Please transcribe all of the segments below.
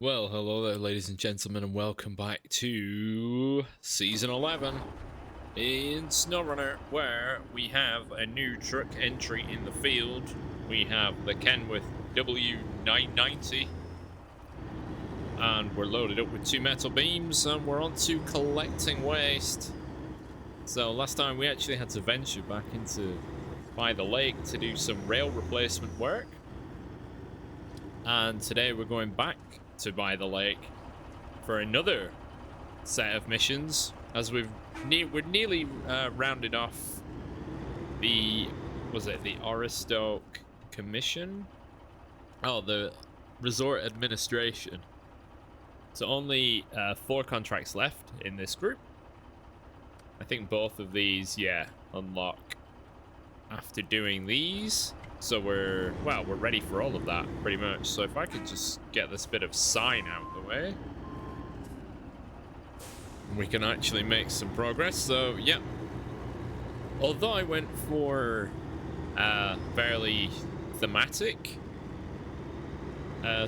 Well, hello there, ladies and gentlemen, and welcome back to Season 11 in Snowrunner, where we have a new truck entry in the field. We have the Kenworth W990, and we're loaded up with 2 metal beams, and we're on to collecting waste. So last time we actually had to venture back into by the lake to do some rail replacement work, and today we're going back to by the lake for another set of missions, as we're nearly rounded off the the Aristoke Commission? Oh, the Resort Administration. So only 4 contracts left in this group. I think both of these, unlock after doing these. So we're ready for all of that, pretty much. So if I could just get this bit of sign out of the way, we can actually make some progress. So, yeah. Although I went for fairly thematic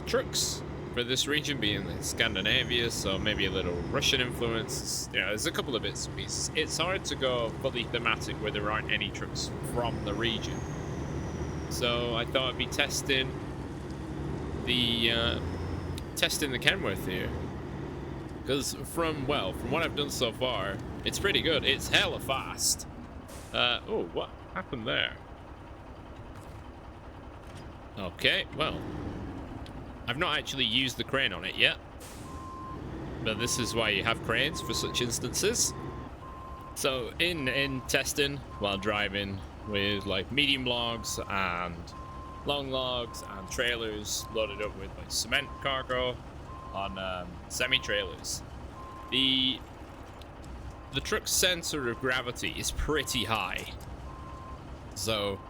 trucks for this region, being in Scandinavia, so maybe a little Russian influence. Yeah, there's a couple of bits and pieces. It's hard to go fully thematic where there aren't any trucks from the region. So I thought I'd be testing the Kenworth here, because from what I've done so far, it's pretty good. It's hella fast. Oh, what happened there? Okay, well, I've not actually used the crane on it yet, but this is why you have cranes for such instances. So in testing while driving with like medium logs and long logs and trailers loaded up with like cement cargo on semi-trailers, the truck's center of gravity is pretty high. So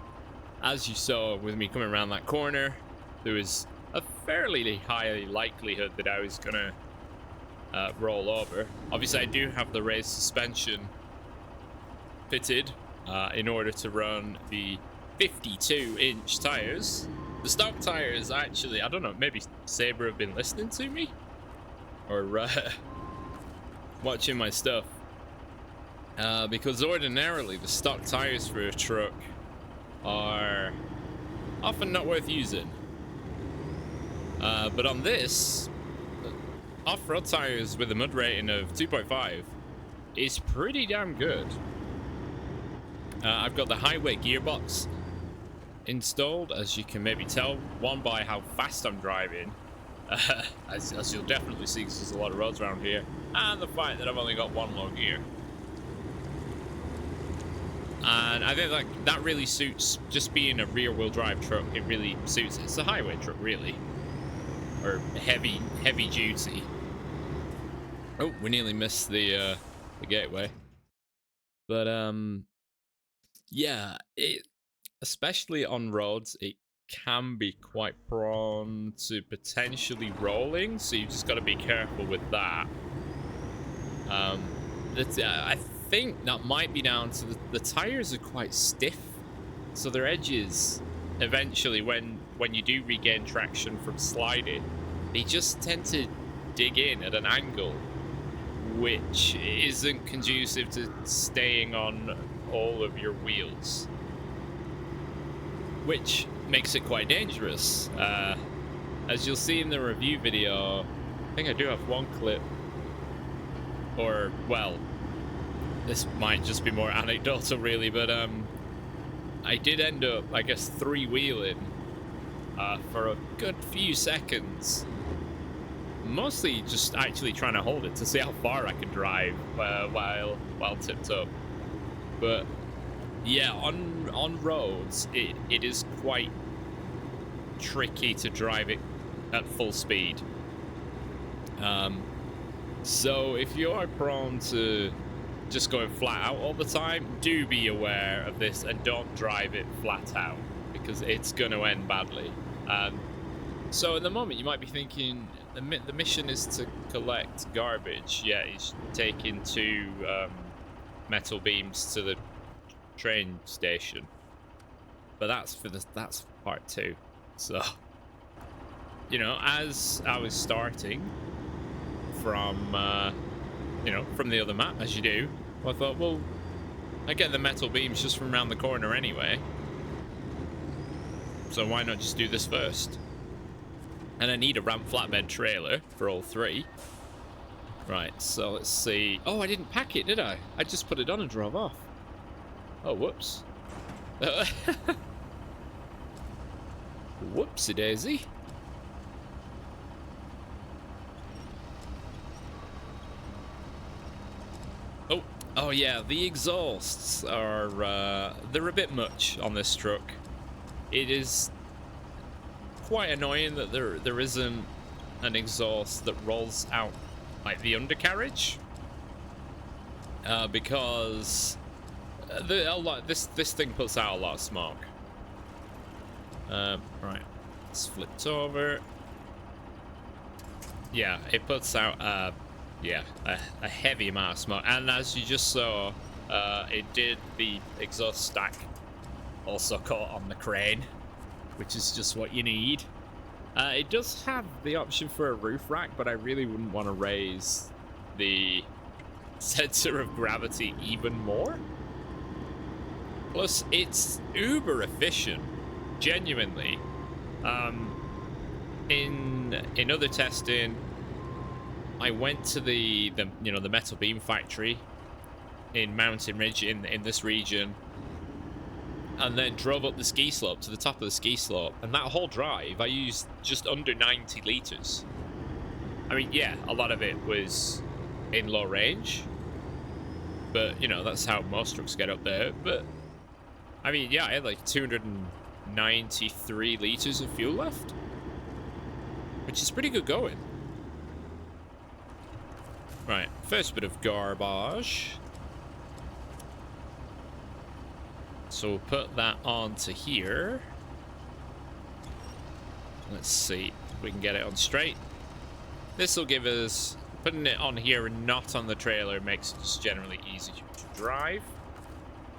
as you saw with me coming around that corner, there was a fairly high likelihood that I was gonna roll over. Obviously I do have the raised suspension fitted in order to run the 52-inch tires. The stock tires, actually, I don't know, maybe Sabre have been listening to me or watching my stuff, because ordinarily the stock tires for a truck are often not worth using, but on this, off-road tires with a mud rating of 2.5 is pretty damn good. I've got the highway gearbox installed, as you can maybe tell, one by how fast I'm driving, as you'll definitely see, because there's a lot of roads around here, and the fact that I've only got one low gear. And I think that really suits just being a rear-wheel drive truck. It really suits it. It's a highway truck, really, or heavy duty. Oh, we nearly missed the gateway, but yeah, especially on roads, it can be quite prone to potentially rolling, so you've just got to be careful with that. I think that might be down to the tires are quite stiff, so their edges eventually, when you do regain traction from sliding, they just tend to dig in at an angle, which isn't conducive to staying on all of your wheels, which makes it quite dangerous. As you'll see in the review video, I think I do have one clip, or well, this might just be more anecdotal really, but I did end up, I guess, 3-wheeling for a good few seconds, mostly just actually trying to hold it to see how far I could drive while tipped up. But yeah, on roads, it is quite tricky to drive it at full speed. So if you are prone to just going flat out all the time, do be aware of this and don't drive it flat out, because it's going to end badly. So at the moment you might be thinking the mission is to collect garbage. Yeah, he's taking 2 metal beams to the train station, but that's part 2. So you know, as I was starting from, you know, from the other map, as you do, I thought, well, I get the metal beams just from around the corner anyway. So why not just do this first? And I need a ramp flatbed trailer for all three. Right, so let's see. Oh, I didn't pack it, did I? I just put it on and drove off. Oh, whoops. Whoopsie daisy. Oh yeah, the exhausts are, they're a bit much on this truck. It is quite annoying that there isn't an exhaust that rolls out like the undercarriage. Because this thing puts out a lot of smoke. Right, it's flipped over. Yeah, it puts out yeah, a heavy amount of smoke, and as you just saw, the exhaust stack also caught on the crane, which is just what you need. It does have the option for a roof rack, but I really wouldn't want to raise the center of gravity even more. Plus, it's uber efficient, genuinely. In other testing, I went to the you know, the metal beam factory in Mountain Ridge in this region, and then drove up the ski slope to the top of the ski slope, and that whole drive I used just under 90 liters. I mean, yeah, a lot of it was in low range, but you know, that's how most trucks get up there. But I mean, yeah, I had like 293 liters of fuel left, which is pretty good going. Right, first bit of garbage. So we'll put that onto here. Let's see if we can get it on straight. This will give us, putting it on here and not on the trailer makes it just generally easy to drive,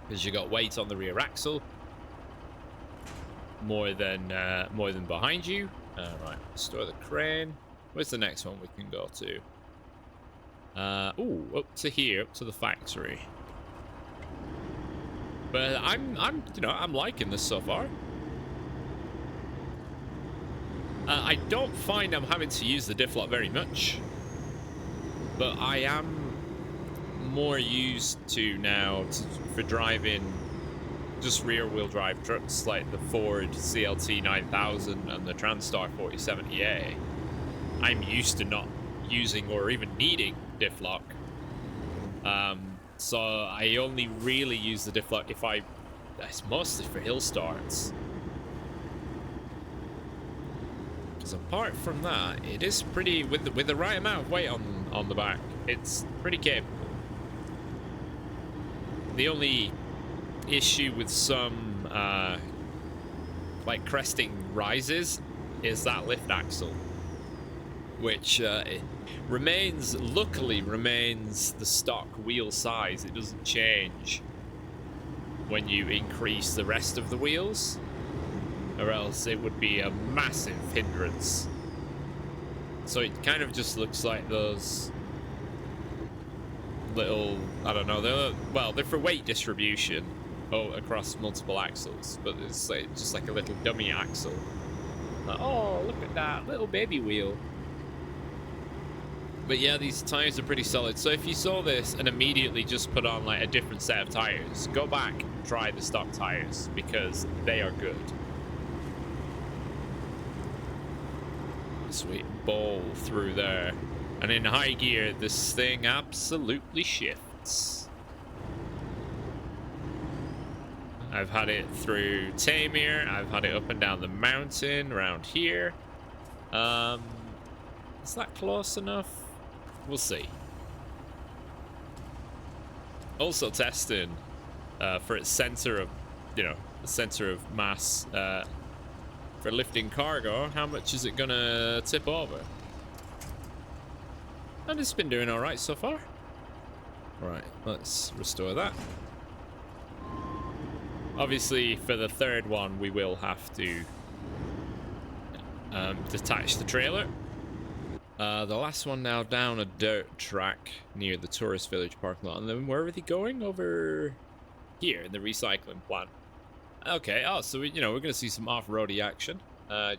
because you got weight on the rear axle more than behind you. Right, store the crane. Where's the next one we can go to? Ooh, up to here, up to the factory. But I'm liking this so far. I don't find I'm having to use the diff lock very much, but I am more used to now for driving just rear-wheel drive trucks like the Ford CLT 9000 and the Transstar 4070A. I'm used to not using or even needing diff lock. So I only really use the diff lock if it's mostly for hill starts. Because apart from that, it is pretty, with the right amount of weight on the back, it's pretty capable. The only issue with some like cresting rises is that lift axle, which luckily remains the stock wheel size. It doesn't change when you increase the rest of the wheels, or else it would be a massive hindrance. So it kind of just looks like those little, I don't know, they're for weight distribution across multiple axles, but it's like, just like a little dummy axle. Like, oh, look at that little baby wheel. But yeah, these tires are pretty solid. So if you saw this and immediately just put on like a different set of tires, go back and try the stock tires, because they are good. Sweet ball through there. And in high gear, this thing absolutely shifts. I've had it through Tamir. I've had it up and down the mountain around here. Is that close enough? We'll see. Also testing for its center of, the center of mass for lifting cargo. How much is it gonna tip over? And it's been doing all right so far. Right, let's restore that. Obviously, for the third one, we will have to detach the trailer. The last one now down a dirt track near the tourist village parking lot. And then where are they going? Over here in the recycling plant. Okay, oh, so we're going to see some off-roady action.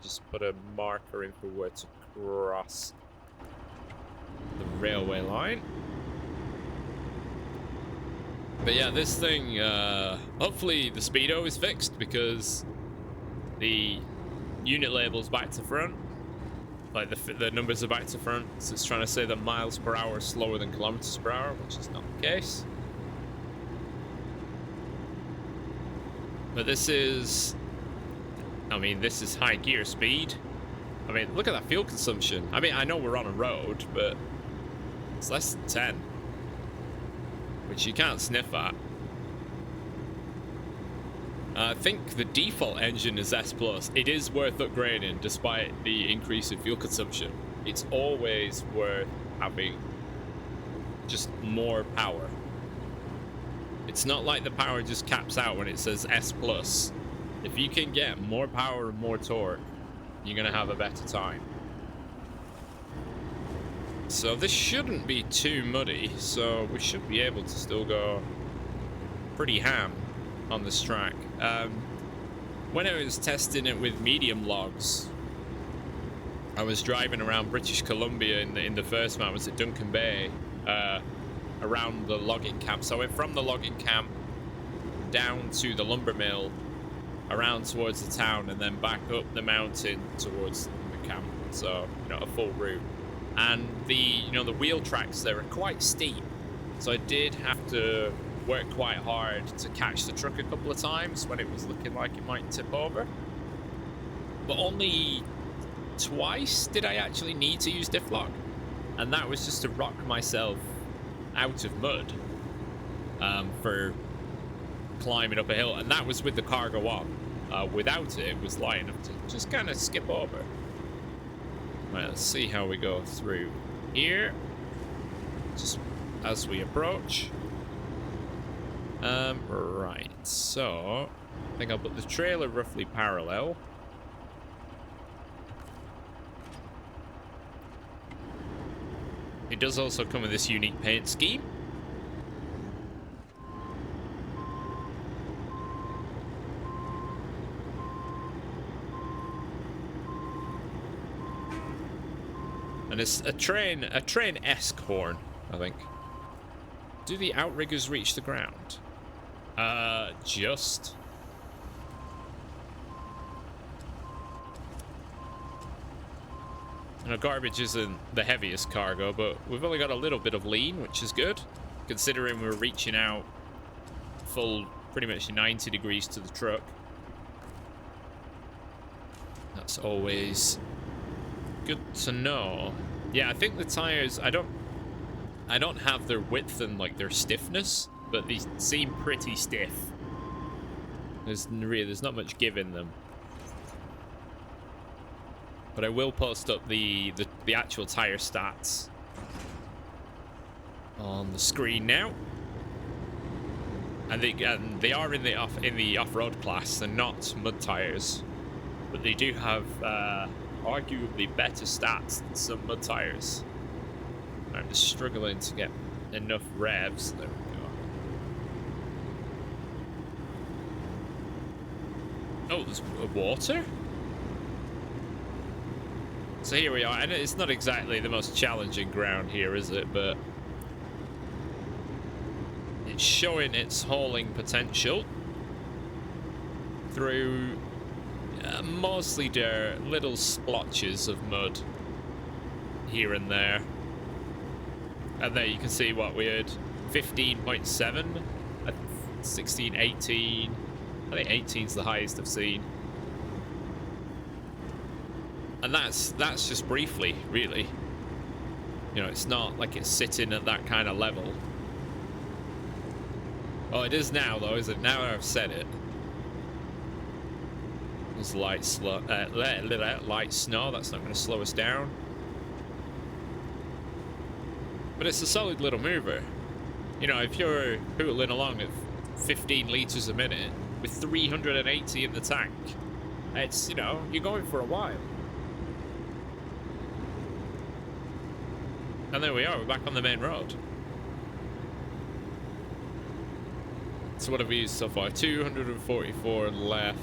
Just put a marker in for where to cross the railway line. But yeah, this thing, hopefully the speedo is fixed because the unit label's back to front. Like the numbers are back to front, so it's trying to say that miles per hour is slower than kilometers per hour, which is not the case. But this is, I mean, this is high gear speed. I mean, look at that fuel consumption. I mean, I know we're on a road, but it's less than 10, which you can't sniff at. I think the default engine is S+. It is worth upgrading despite the increase in fuel consumption. It's always worth having just more power. It's not like the power just caps out when it says S+. If you can get more power and more torque, you're going to have a better time. So this shouldn't be too muddy, so we should be able to still go pretty ham on this track. When I was testing it with medium logs, I was driving around British Columbia in the first map. I was at Duncan Bay, around the logging camp. So I went from the logging camp down to the lumber mill, around towards the town, and then back up the mountain towards the camp. So, a full route. And the wheel tracks there are quite steep. So I did have to work quite hard to catch the truck a couple of times when it was looking like it might tip over. But only twice did I actually need to use diff lock. And that was just to rock myself out of mud for climbing up a hill. And that was with the cargo on. Without it, it was light enough to just kind of skip over. Right, let's see how we go through here. Just as we approach. Right, so I think I'll put the trailer roughly parallel. It does also come with this unique paint scheme. And it's a train-esque horn, I think. Do the outriggers reach the ground? Just. Garbage isn't the heaviest cargo, but we've only got a little bit of lean, which is good, considering we're reaching out full, pretty much 90 degrees to the truck. That's always good to know. Yeah, I think the tires, I don't have their width and like their stiffness, but they seem pretty stiff. There's not much give in them. But I will post up the actual tire stats on the screen now. And they are in the off-road class. They're not mud tires, but they do have arguably better stats than some mud tires. I'm just struggling to get enough revs. There we go. Oh, there's water? So here we are, and it's not exactly the most challenging ground here, is it? But it's showing its hauling potential through mostly dirt, little splotches of mud here and there. And there you can see what we had, 15.7, 16, 18, I think 18's the highest I've seen. And that's just briefly, really. It's not like it's sitting at that kind of level. Oh, it is now, though, is it? Now I've said it. There's light snow. That's not going to slow us down. But it's a solid little mover. If you're hooling along at 15 litres a minute with 380 in the tank, it's, you're going for a while. And there we are, we're back on the main road. So what have we used so far? 244 left.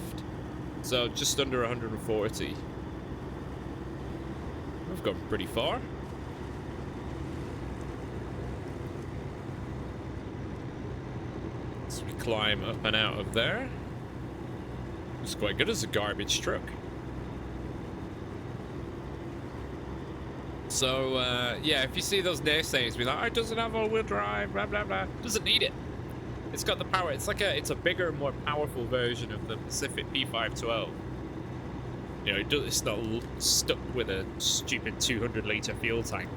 So just under 140. We've gone pretty far. So we climb up and out of there. It's quite good as a garbage truck. So, yeah, if you see those naysayers be like, oh, it doesn't have all-wheel drive, blah, blah, blah. Doesn't need it. It's got the power. It's like it's a bigger, more powerful version of the Pacific P512. You know, it's not stuck with a stupid 200-litre fuel tank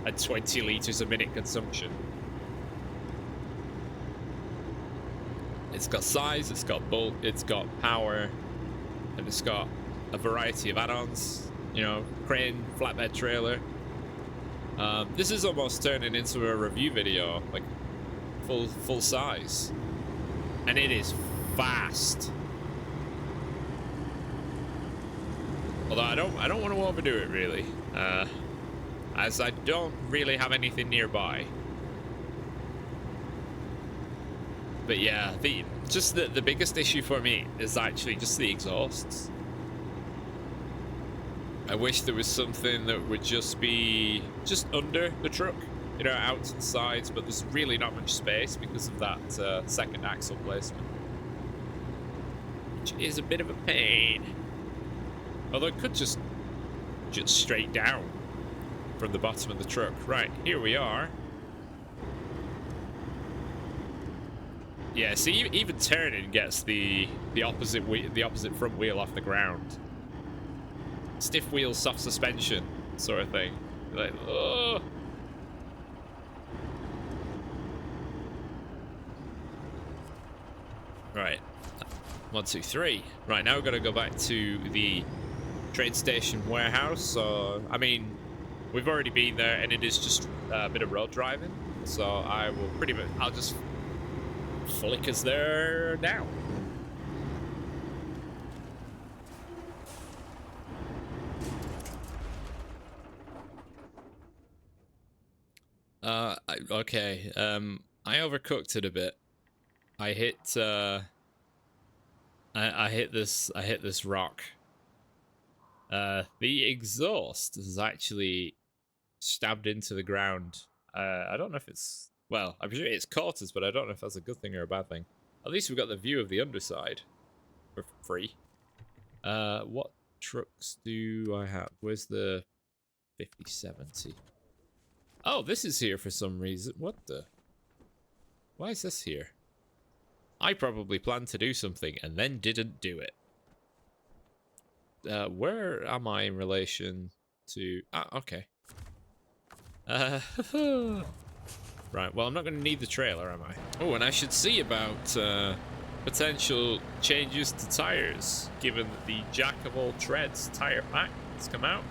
at 20 litres a minute consumption. It's got size, it's got bulk, it's got power, and it's got a variety of add-ons. You know, crane, flatbed trailer. This is almost turning into a review video, like full size, and it is fast. Although I don't want to overdo it really, as I don't really have anything nearby. But yeah, the biggest issue for me is actually just the exhausts. I wish there was something that would just be just under the truck, you know, out and sides, but there's really not much space because of that second axle placement, which is a bit of a pain. Although it could just straight down from the bottom of the truck. Right, here we are. Yeah, see, even turning gets the opposite front wheel off the ground. Stiff wheel, soft suspension, sort of thing. Like, oh. Right, 1, 2, 3. Right, now we've got to go back to the train station warehouse. So, I mean, we've already been there, and it is just a bit of road driving. So I will I'll just flick us there now. Okay. I overcooked it a bit. I hit this rock. The exhaust is actually stabbed into the ground. I don't know if it's, well, I'm sure it's caught us, but I don't know if that's a good thing or a bad thing. At least we've got the view of the underside for free. What trucks do I have? Where's the 5070? Oh, this is here for some reason. What the? Why is this here? I probably planned to do something and then didn't do it. Where am I in relation to... Ah, okay. Right, well, I'm not going to need the trailer, am I? Oh, and I should see about potential changes to tires, given that the Jack of all trades tire pack has come out.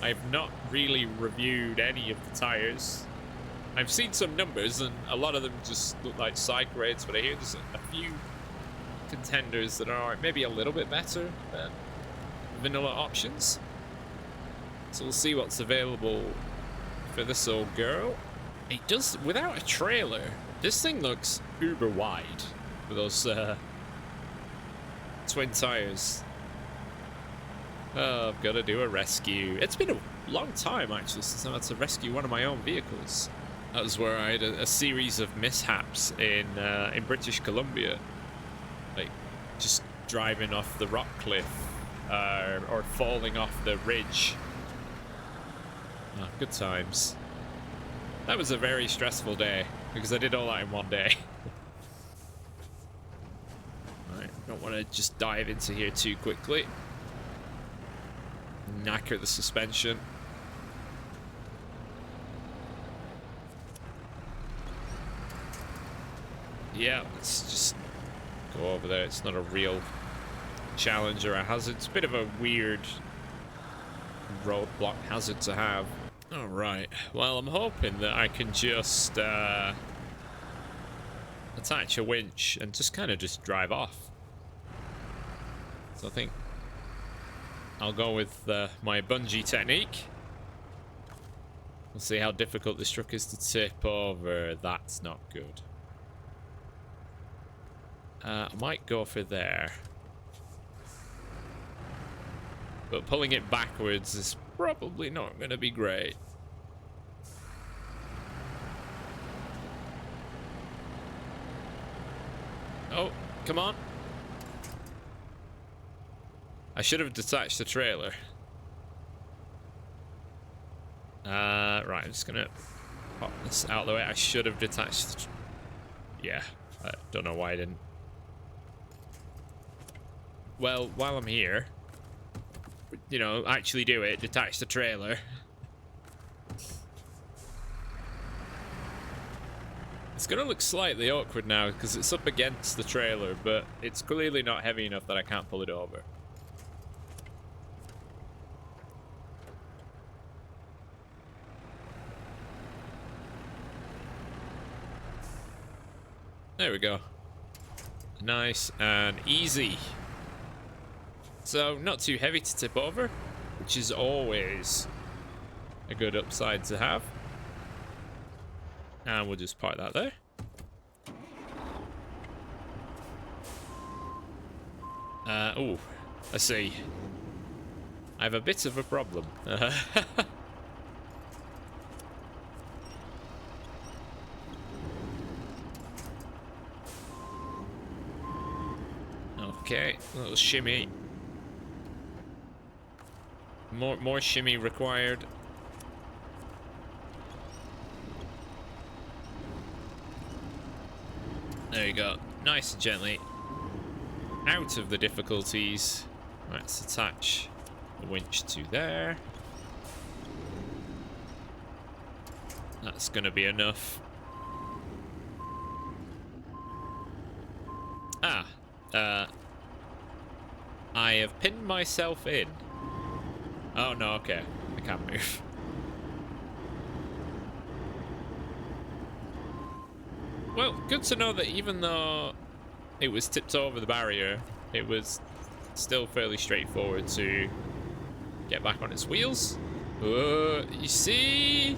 I've not really reviewed any of the tires. I've seen some numbers, and a lot of them just look like side grades, but I hear there's a few contenders that are maybe a little bit better than vanilla options. So we'll see what's available for this old girl. It does, without a trailer, this thing looks uber wide with those twin tires. Oh, I've got to do a rescue. It's been a long time, actually, since I had to rescue one of my own vehicles. That was where I had a series of mishaps in British Columbia. Like, just driving off the rock cliff or falling off the ridge. Oh, good times. That was a very stressful day, because I did all that in one day. Alright, don't want to just dive into here too quickly. Knacker the suspension. Yeah, let's just go over there. It's not a real challenge or a hazard. It's a bit of a weird roadblock hazard to have. Alright, well, I'm hoping that I can just attach a winch and just kind of just drive off. So I think I'll go with my bungee technique. We'll see how difficult this truck is to tip over. That's not good. I might go for there. But pulling it backwards is probably not going to be great. Oh, come on. I should have detached the trailer. Right, I'm just gonna pop this out of the way. I should have detached. Yeah, I don't know why I didn't. Well, while I'm here, you know, actually do it. Detach the trailer. It's gonna look slightly awkward now because it's up against the trailer, but it's clearly not heavy enough that I can't pull it over. There we go. Nice and easy. So, not too heavy to tip over, which is always a good upside to have. And we'll just park that there. Oh, I see. I have a bit of a problem. Okay, a little shimmy. More shimmy required. There you go. Nice and gently. Out of the difficulties. Right, let's attach the winch to there. That's gonna be enough. I have pinned myself in. Oh no, okay. I can't move. Well, good to know that even though it was tipped over the barrier, it was still fairly straightforward to get back on its wheels. You see?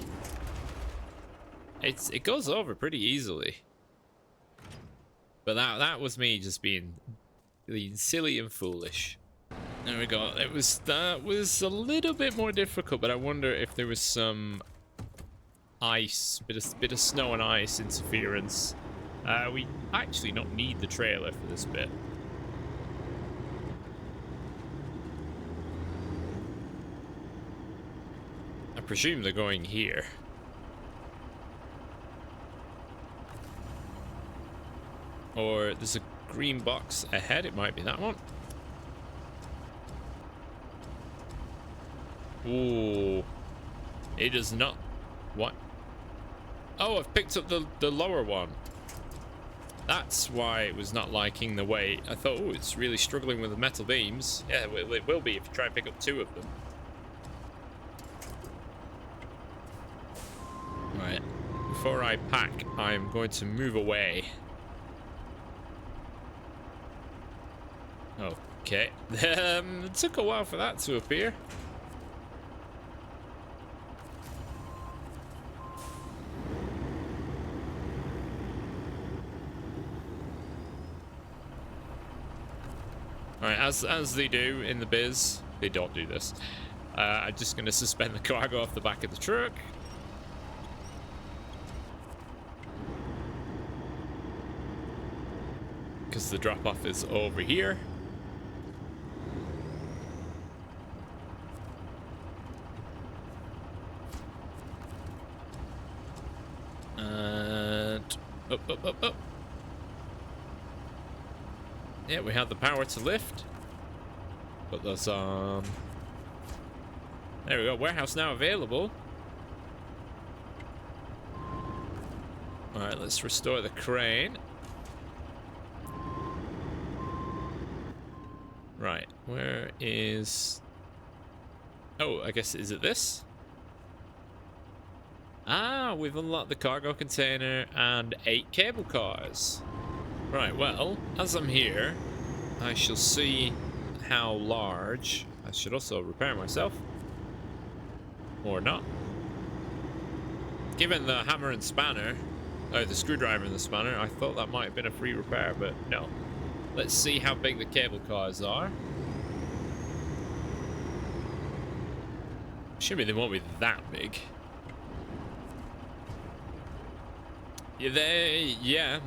It goes over pretty easily. But that was me just being silly and foolish. There we go. That was a little bit more difficult, but I wonder if there was some ice, bit of snow and ice interference. We actually don't need the trailer for this bit. I presume they're going here. Or there's a green box ahead. It might be that one. Ooh. It is not. What? Oh, I've picked up the lower one. That's why it was not liking the weight. I thought, oh, it's really struggling with the metal beams. Yeah, it will be if you try and pick up two of them. Right. Before I pack, I'm going to move away. Okay. It took a while for that to appear. Alright, as they do in the biz, they don't do this. I'm just going to suspend the cargo off the back of the truck. Because the drop-off is over here. And up. Yeah, we have the power to lift. Put those on. There we go. Warehouse now available. Alright, let's restore the crane. Right, where is... Oh, I guess, is it this? Ah, we've unlocked the cargo container and 8 cable cars. Right, well, as I'm here, I shall see how large... I should also repair myself. Or not. Given the hammer and spanner, oh, the screwdriver and the spanner, I thought that might have been a free repair, but no. Let's see how big the cable cars are. Assuming they won't be that big. Yeah,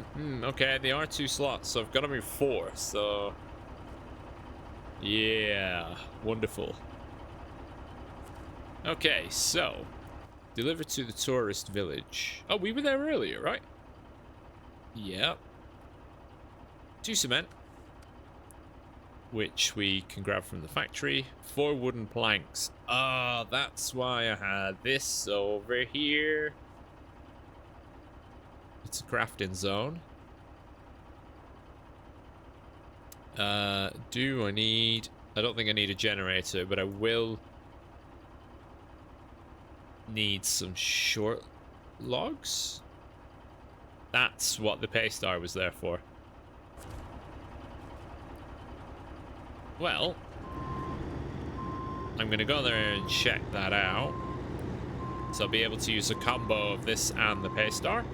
okay, they are 2 slots, so I've got to move 4, so... Yeah, wonderful. Okay, so... Deliver to the tourist village. Oh, we were there earlier, right? Yep. 2 cement. Which we can grab from the factory. 4 wooden planks. Ah, that's why I had this over here. It's a crafting zone. Do I need... I don't think I need a generator, but I will need some short logs. That's what the paystar was there for. Well, I'm going to go there and check that out. So I'll be able to use a combo of this and the paystar.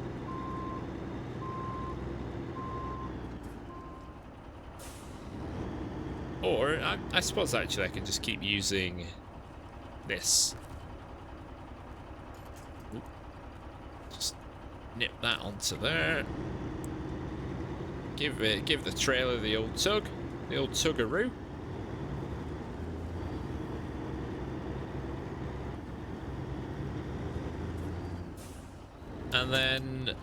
Or, I suppose actually I can just keep using this. Oop. Just nip that onto there. Give the trailer the old tug. The old tuggaroo. And then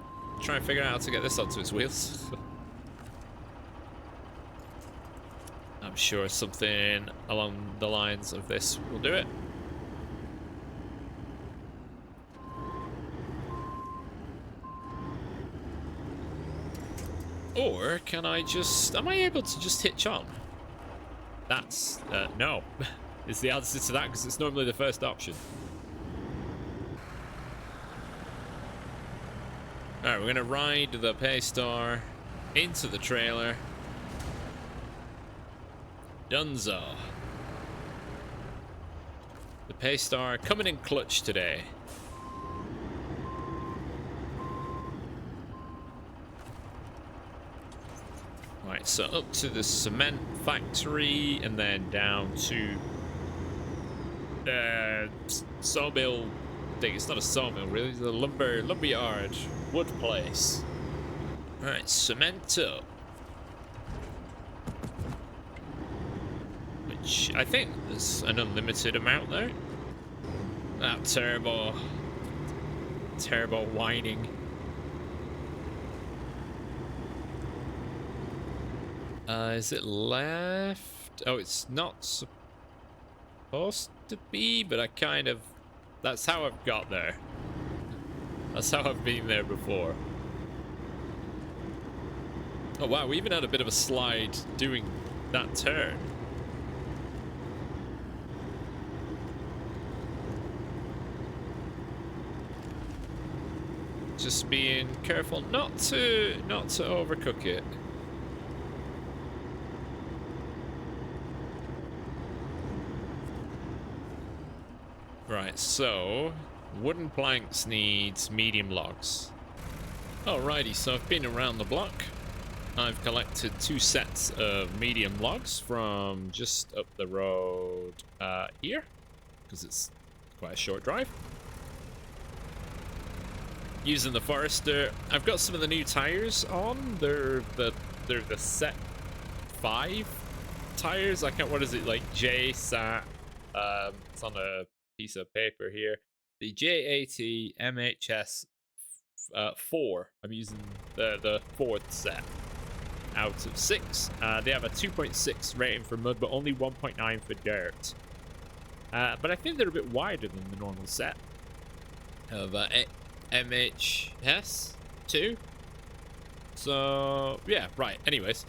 try and figure out how to get this onto its wheels. I'm sure something along the lines of this will do it. Or can I just... Am I able to just hitch on? That's... no. Is the answer to that, because it's normally the first option. Alright, we're going to ride the paystar into the trailer. Dunzo. The paystar coming in clutch today. Right, so up to the cement factory and then down to the sawmill. I think it's not a sawmill really, it's a lumberyard, wood place. Alright, cement up. Which I think there's an unlimited amount there. That terrible whining. Is it left? Oh, it's not supposed to be, but I kind of... That's how I've got there. That's how I've been there before. Oh wow, we even had a bit of a slide doing that turn. Just being careful not to overcook it. Right, so wooden planks needs medium logs. Alrighty, so I've been around the block. I've collected 2 sets of medium logs from just up the road here, because it's quite a short drive. Using the Forester, I've got some of the new tires on. They're the set 5 tires. I can't. What is it like? JSAT. It's on a piece of paper here. The JAT MHS 4. I'm using the 4th set out of 6. They have a 2.6 rating for mud, but only 1.9 for dirt. But I think they're a bit wider than the normal set of MHS 2. So yeah, right. Anyways,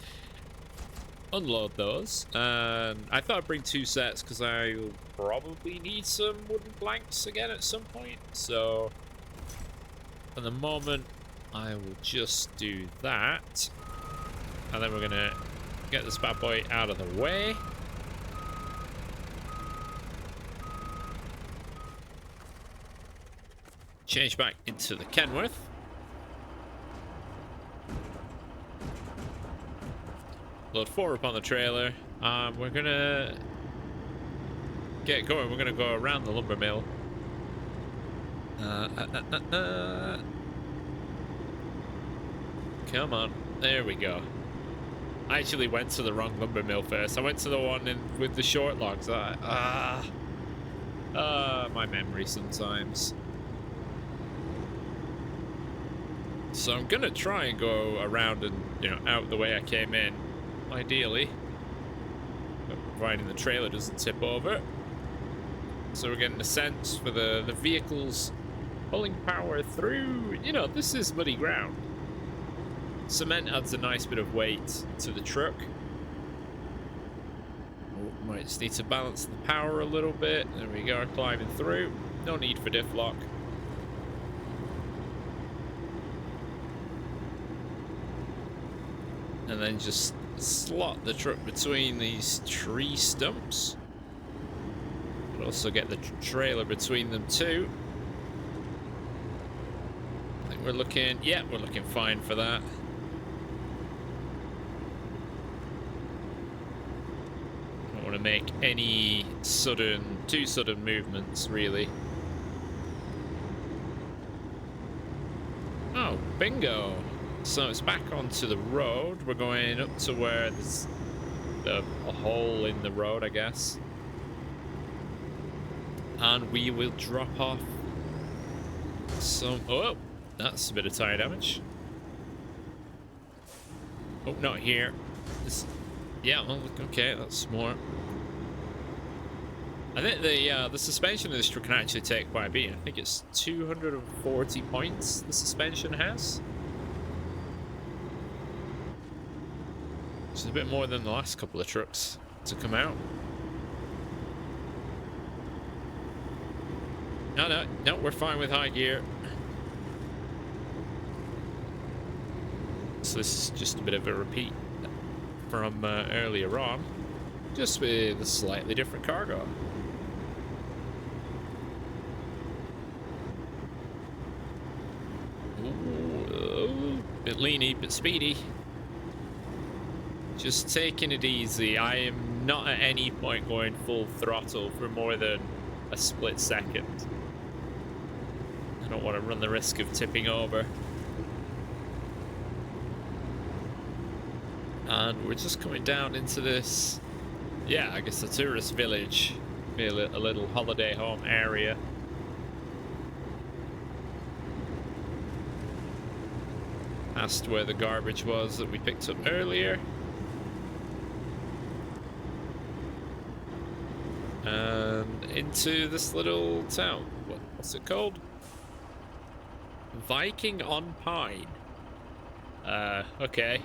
unload those. And I thought I'd bring 2 sets because I'll probably need some wooden planks again at some point. So for the moment, I will just do that. And then we're gonna get this bad boy out of the way. change back into the Kenworth. Load 4 up on the trailer. We're gonna get going. We're gonna go around the lumber mill. Come on. There we go. I actually went to the wrong lumber mill first. I went to the one with the short logs. My memory sometimes. So I'm gonna try and go around and, you know, out the way I came in, ideally, providing the trailer doesn't tip over. So we're getting a sense for the vehicles pulling power through. You know, this is muddy ground. Cement adds a nice bit of weight to the truck. Oh, might just need to balance the power a little bit. There we go, climbing through. No need for diff lock. And then just slot the truck between these tree stumps. But also get the trailer between them too. I think we're looking, yeah, we're looking fine for that. Don't want to make any too sudden movements, really. Oh, bingo! So it's back onto the road. We're going up to where there's a hole in the road, I guess. And we will drop off some... Oh, that's a bit of tire damage. Oh, not here. Yeah, well, okay, that's more. I think the suspension of this truck can actually take quite a bit. I think it's 240 points the suspension has. Which is a bit more than the last couple of trucks to come out. No, we're fine with high gear. So this is just a bit of a repeat from earlier on, just with a slightly different cargo. Ooh, bit leany, bit speedy. Just taking it easy. I am not at any point going full throttle for more than a split second. I don't want to run the risk of tipping over. And we're just coming down into this, yeah, I guess a tourist village, maybe a little holiday home area. Past where the garbage was that we picked up earlier. And into this little town. What's it called? Viking on Pine. Okay.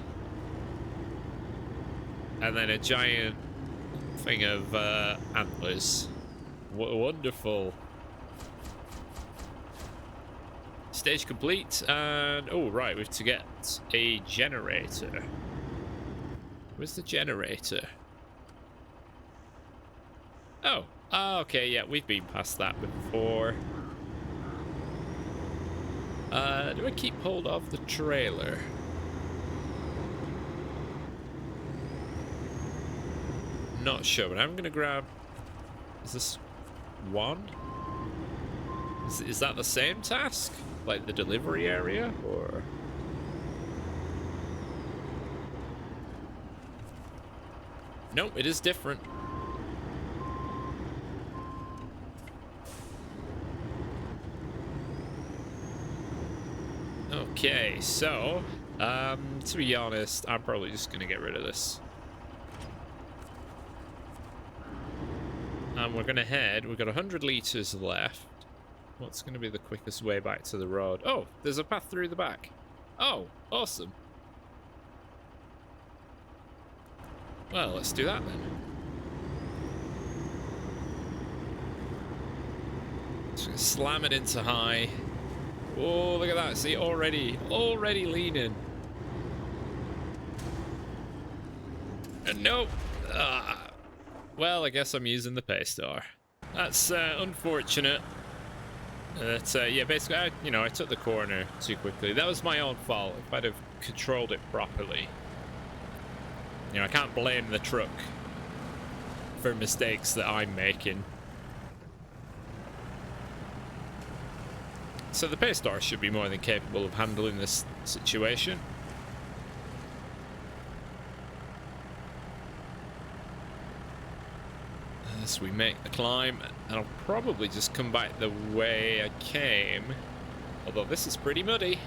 And then a giant thing of antlers. Wonderful. Stage complete, and oh right, we have to get a generator. Where's the generator? Oh, okay, yeah, we've been past that before. Do I keep hold of the trailer? Not sure, but I'm gonna grab... Is this one? Is that the same task? Like the delivery area, or... Nope, it is different. Okay, so, to be honest, I'm probably just gonna get rid of this. And we're gonna head, we've got 100 litres left. What's gonna be the quickest way back to the road? Oh, there's a path through the back. Oh, awesome. Well, let's do that then. Just gonna slam it into high. Oh, look at that. See, already leaning. And nope. Well, I guess I'm using the pay star. That's unfortunate. Yeah, basically, I took the corner too quickly. That was my own fault. If I'd have controlled it properly. I can't blame the truck for mistakes that I'm making. So the Paystar should be more than capable of handling this situation. As we make the climb, and I'll probably just come back the way I came. Although this is pretty muddy.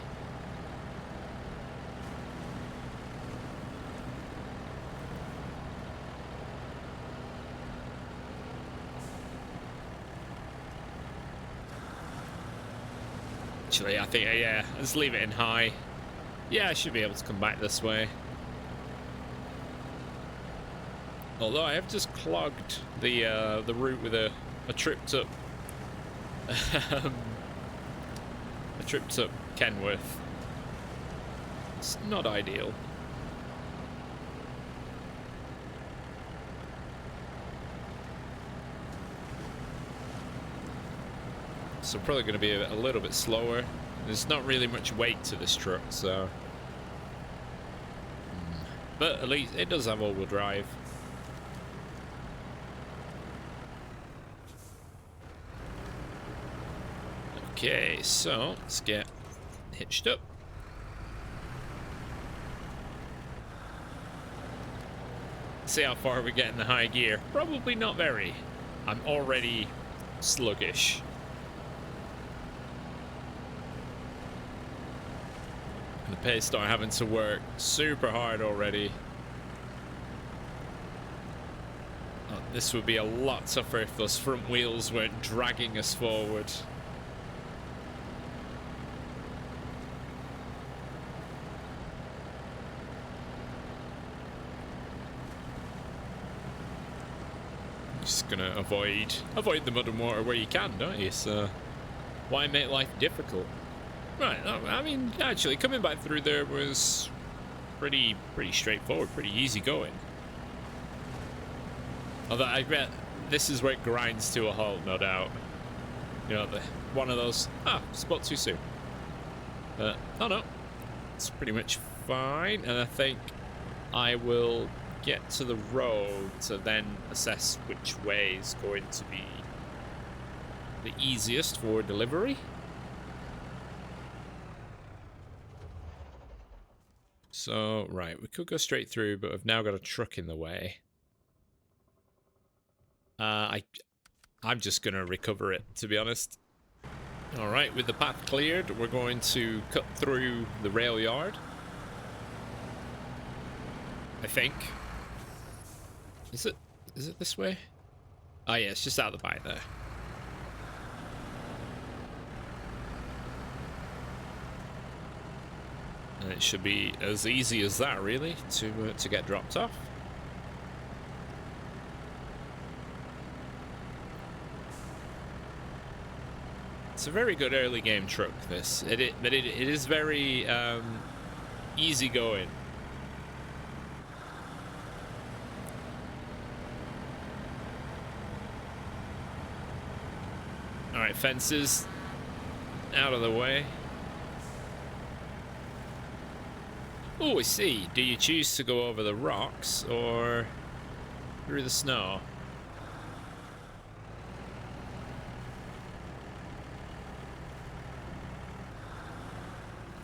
Actually, I think, yeah, let's leave it in high. Yeah, I should be able to come back this way. Although I have just clogged the route with a tripped up a tripped up Kenworth. It's not ideal. So probably going to be a little bit slower. There's not really much weight to this truck, so. But at least it does have all-wheel drive. Okay, so let's get hitched up. See how far we get in the high gear. Probably not very. I'm already sluggish. And the Paystar having to work super hard already. Oh, this would be a lot tougher if those front wheels weren't dragging us forward. Just gonna avoid the mud and water where you can, don't you? So why make life difficult? Right, I mean, actually coming back through there was pretty straightforward, pretty easy going. Although I bet this is where it grinds to a halt, no doubt. One of those, spot too soon. But oh no, it's pretty much fine, and I think I will get to the road to then assess which way is going to be the easiest for delivery. So, right, we could go straight through, but we've now got a truck in the way. I'm just going to recover it, to be honest. All right, with the path cleared, we're going to cut through the rail yard. I think. Is it this way? Oh yeah, it's just out the back there. And it should be as easy as that, really, to get dropped off. It's a very good early game truck, this. But it is very easy going. Alright, fences out of the way. Oh, I see. Do you choose to go over the rocks or through the snow?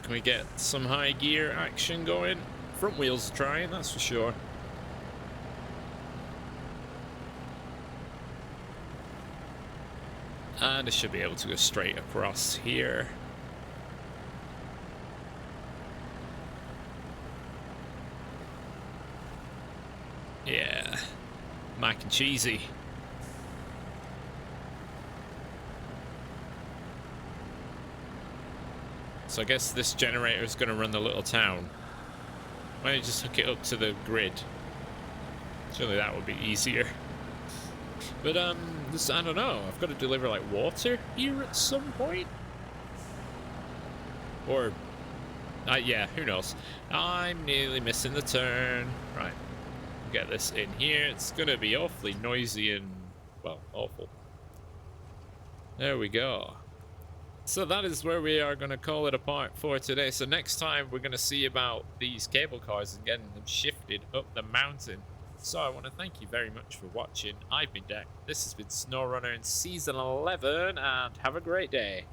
Can we get some high gear action going? Front wheels are trying, that's for sure. And I should be able to go straight across here. Yeah, mac and cheesy. So I guess this generator is going to run the little town. Why don't you just hook it up to the grid? Surely that would be easier. But I don't know. I've got to deliver like water here at some point, or yeah, who knows? I'm nearly missing the turn. Right, get this in here. It's gonna be awfully noisy and, well, awful. There we go. So that is where we are going to call it a part for today. So next time we're going to see about these cable cars and getting them shifted up the mountain. So I want to thank you very much for watching. I've been Deck. This has been Snowrunner in Season 11, and have a great day.